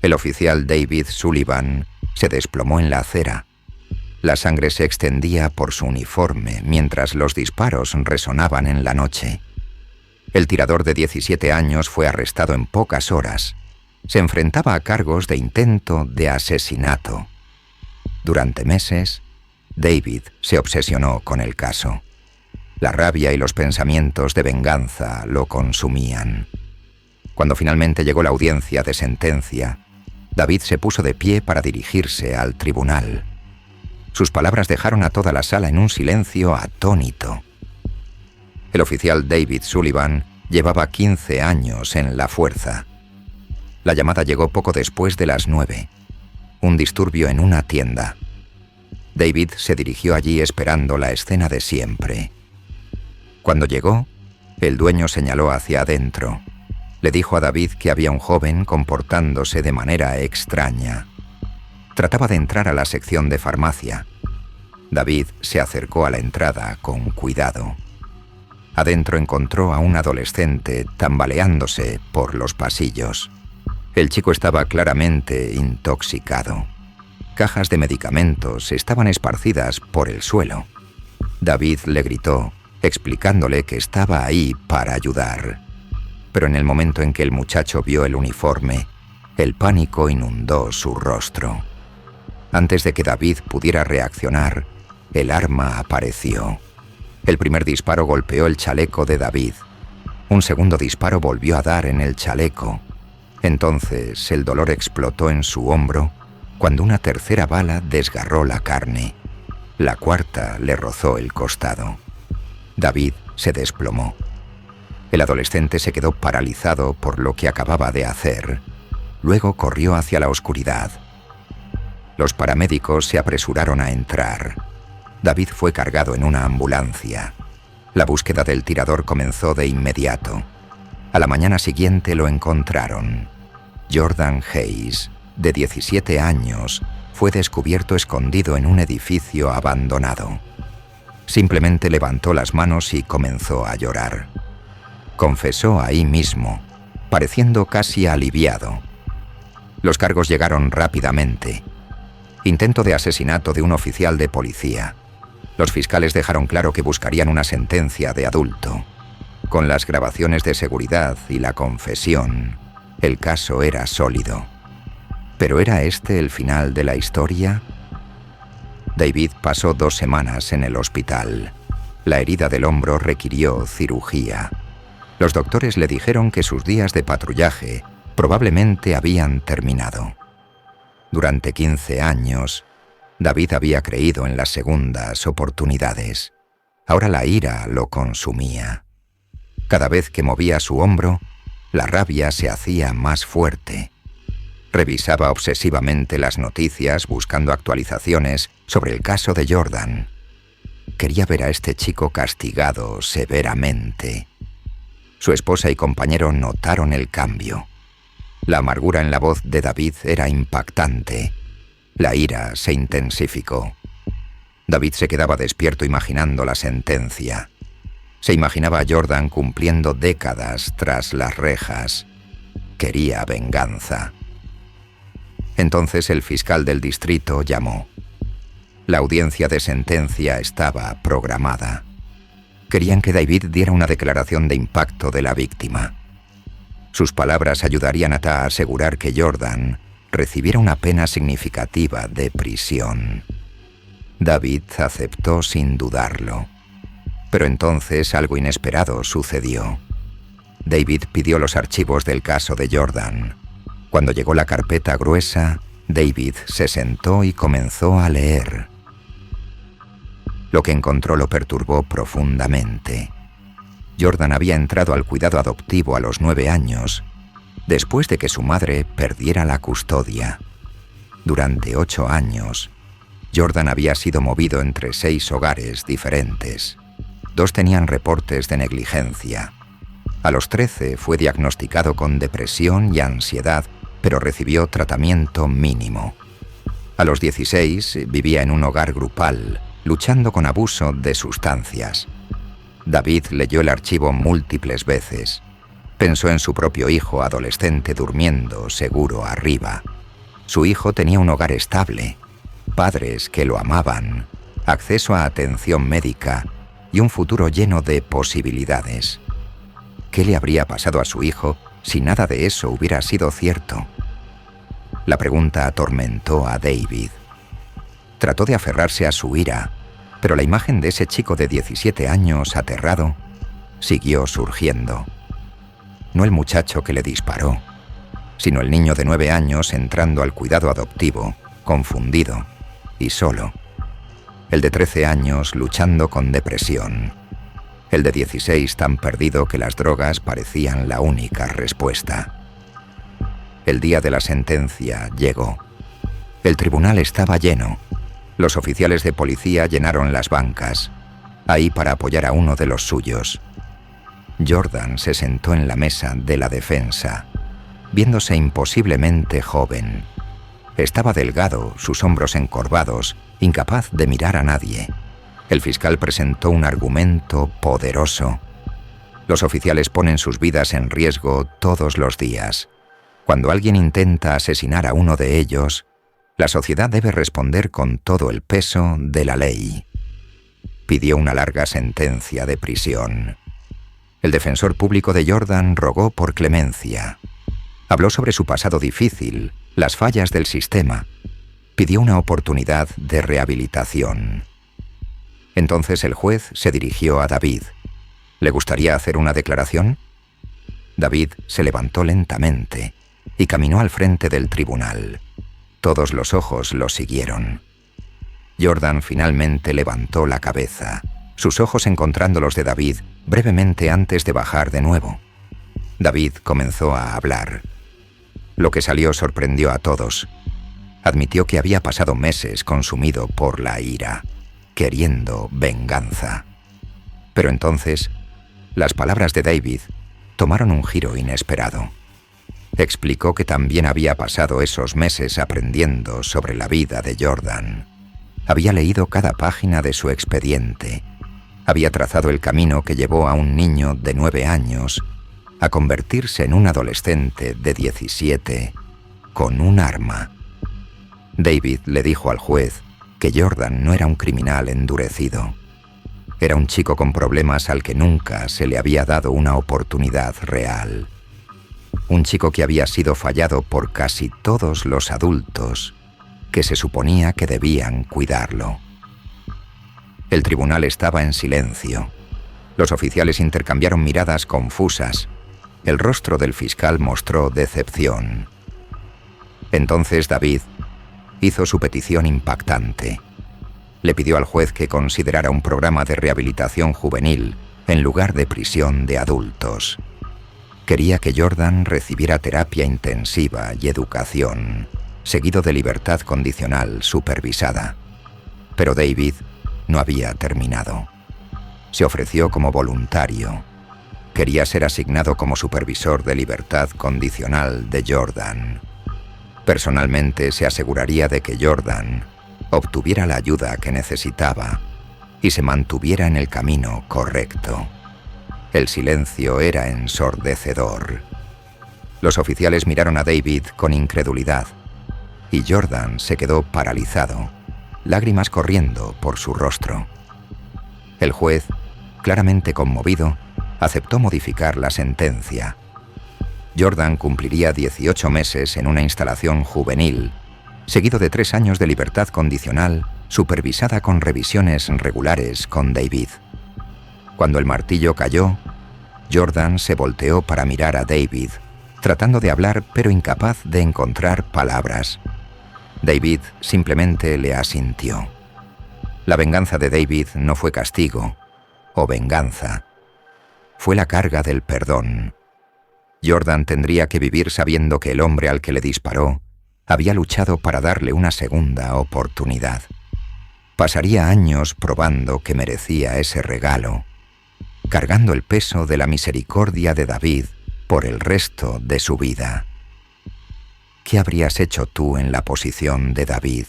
El oficial David Sullivan se desplomó en la acera. La sangre se extendía por su uniforme mientras los disparos resonaban en la noche. El tirador de 17 años fue arrestado en pocas horas. Se enfrentaba a cargos de intento de asesinato. Durante meses, David se obsesionó con el caso. La rabia y los pensamientos de venganza lo consumían. Cuando finalmente llegó la audiencia de sentencia, David se puso de pie para dirigirse al tribunal. Sus palabras dejaron a toda la sala en un silencio atónito. El oficial David Sullivan llevaba 15 años en la fuerza. La llamada llegó poco después de las 9. Un disturbio en una tienda. David se dirigió allí esperando la escena de siempre. Cuando llegó, el dueño señaló hacia adentro. Le dijo a David que había un joven comportándose de manera extraña. Trataba de entrar a la sección de farmacia. David se acercó a la entrada con cuidado. Adentro encontró a un adolescente tambaleándose por los pasillos. El chico estaba claramente intoxicado. Cajas de medicamentos estaban esparcidas por el suelo. David le gritó, explicándole que estaba ahí para ayudar. Pero en el momento en que el muchacho vio el uniforme, el pánico inundó su rostro. Antes de que David pudiera reaccionar, el arma apareció. El primer disparo golpeó el chaleco de David. Un segundo disparo volvió a dar en el chaleco. Entonces el dolor explotó en su hombro cuando una tercera bala desgarró la carne. La cuarta le rozó el costado. David se desplomó. El adolescente se quedó paralizado por lo que acababa de hacer. Luego corrió hacia la oscuridad. Los paramédicos se apresuraron a entrar. David fue cargado en una ambulancia. La búsqueda del tirador comenzó de inmediato. A la mañana siguiente lo encontraron. Jordan Hayes, de 17 años, fue descubierto escondido en un edificio abandonado. Simplemente levantó las manos y comenzó a llorar. Confesó ahí mismo, pareciendo casi aliviado. Los cargos llegaron rápidamente. Intento de asesinato de un oficial de policía. Los fiscales dejaron claro que buscarían una sentencia de adulto. Con las grabaciones de seguridad y la confesión, el caso era sólido. ¿Pero era este el final de la historia? David pasó 2 semanas en el hospital. La herida del hombro requirió cirugía. Los doctores le dijeron que sus días de patrullaje probablemente habían terminado. Durante 15 años, David había creído en las segundas oportunidades. Ahora la ira lo consumía. Cada vez que movía su hombro, la rabia se hacía más fuerte. Revisaba obsesivamente las noticias buscando actualizaciones sobre el caso de Jordan. Quería ver a este chico castigado severamente. Su esposa y compañero notaron el cambio. La amargura en la voz de David era impactante. La ira se intensificó. David se quedaba despierto imaginando la sentencia. Se imaginaba a Jordan cumpliendo décadas tras las rejas. Quería venganza. Entonces el fiscal del distrito llamó. La audiencia de sentencia estaba programada. Querían que David diera una declaración de impacto de la víctima. Sus palabras ayudarían a asegurar que Jordan recibiera una pena significativa de prisión. David aceptó sin dudarlo. Pero entonces algo inesperado sucedió. David pidió los archivos del caso de Jordan. Cuando llegó la carpeta gruesa, David se sentó y comenzó a leer. Lo que encontró lo perturbó profundamente. Jordan había entrado al cuidado adoptivo a los 9 años, después de que su madre perdiera la custodia. Durante 8 años, Jordan había sido movido entre 6 hogares diferentes. 2 tenían reportes de negligencia. A los 13 fue diagnosticado con depresión y ansiedad, pero recibió tratamiento mínimo. A los 16 vivía en un hogar grupal, luchando con abuso de sustancias. David leyó el archivo múltiples veces. Pensó en su propio hijo adolescente durmiendo seguro arriba. Su hijo tenía un hogar estable, padres que lo amaban, acceso a atención médica y un futuro lleno de posibilidades. ¿Qué le habría pasado a su hijo si nada de eso hubiera sido cierto? La pregunta atormentó a David. Trató de aferrarse a su ira, pero la imagen de ese chico de 17 años aterrado siguió surgiendo. No el muchacho que le disparó, sino el niño de 9 años entrando al cuidado adoptivo, confundido y solo. El de 13 años luchando con depresión. El de 16 tan perdido que las drogas parecían la única respuesta. El día de la sentencia llegó. El tribunal estaba lleno. Los oficiales de policía llenaron las bancas, ahí para apoyar a uno de los suyos. Jordan se sentó en la mesa de la defensa, viéndose imposiblemente joven. Estaba delgado, sus hombros encorvados, incapaz de mirar a nadie. El fiscal presentó un argumento poderoso. Los oficiales ponen sus vidas en riesgo todos los días. Cuando alguien intenta asesinar a uno de ellos, la sociedad debe responder con todo el peso de la ley. Pidió una larga sentencia de prisión. El defensor público de Jordan rogó por clemencia. Habló sobre su pasado difícil, las fallas del sistema. Pidió una oportunidad de rehabilitación. Entonces el juez se dirigió a David. ¿Le gustaría hacer una declaración? David se levantó lentamente y caminó al frente del tribunal. Todos los ojos lo siguieron. Jordan finalmente levantó la cabeza, sus ojos encontrando los de David brevemente antes de bajar de nuevo. David comenzó a hablar. Lo que salió sorprendió a todos. Admitió que había pasado meses consumido por la ira, queriendo venganza. Pero entonces, las palabras de David tomaron un giro inesperado. Explicó que también había pasado esos meses aprendiendo sobre la vida de Jordan. Había leído cada página de su expediente. Había trazado el camino que llevó a un niño de 9 años a convertirse en un adolescente de 17 con un arma. David le dijo al juez que Jordan no era un criminal endurecido. Era un chico con problemas al que nunca se le había dado una oportunidad real. Un chico que había sido fallado por casi todos los adultos que se suponía que debían cuidarlo. El tribunal estaba en silencio. Los oficiales intercambiaron miradas confusas. El rostro del fiscal mostró decepción. Entonces David hizo su petición impactante. Le pidió al juez que considerara un programa de rehabilitación juvenil en lugar de prisión de adultos. Quería que Jordan recibiera terapia intensiva y educación, seguido de libertad condicional supervisada. Pero David no había terminado. Se ofreció como voluntario. Quería ser asignado como supervisor de libertad condicional de Jordan. Personalmente se aseguraría de que Jordan obtuviera la ayuda que necesitaba y se mantuviera en el camino correcto. El silencio era ensordecedor. Los oficiales miraron a David con incredulidad y Jordan se quedó paralizado, lágrimas corriendo por su rostro. El juez, claramente conmovido, aceptó modificar la sentencia. Jordan cumpliría 18 meses en una instalación juvenil, seguido de 3 años de libertad condicional, supervisada con revisiones regulares con David. Cuando el martillo cayó, Jordan se volteó para mirar a David, tratando de hablar pero incapaz de encontrar palabras. David simplemente le asintió. La venganza de David no fue castigo o venganza. Fue la carga del perdón. Jordan tendría que vivir sabiendo que el hombre al que le disparó había luchado para darle una segunda oportunidad. Pasaría años probando que merecía ese regalo, cargando el peso de la misericordia de David por el resto de su vida. ¿Qué habrías hecho tú en la posición de David?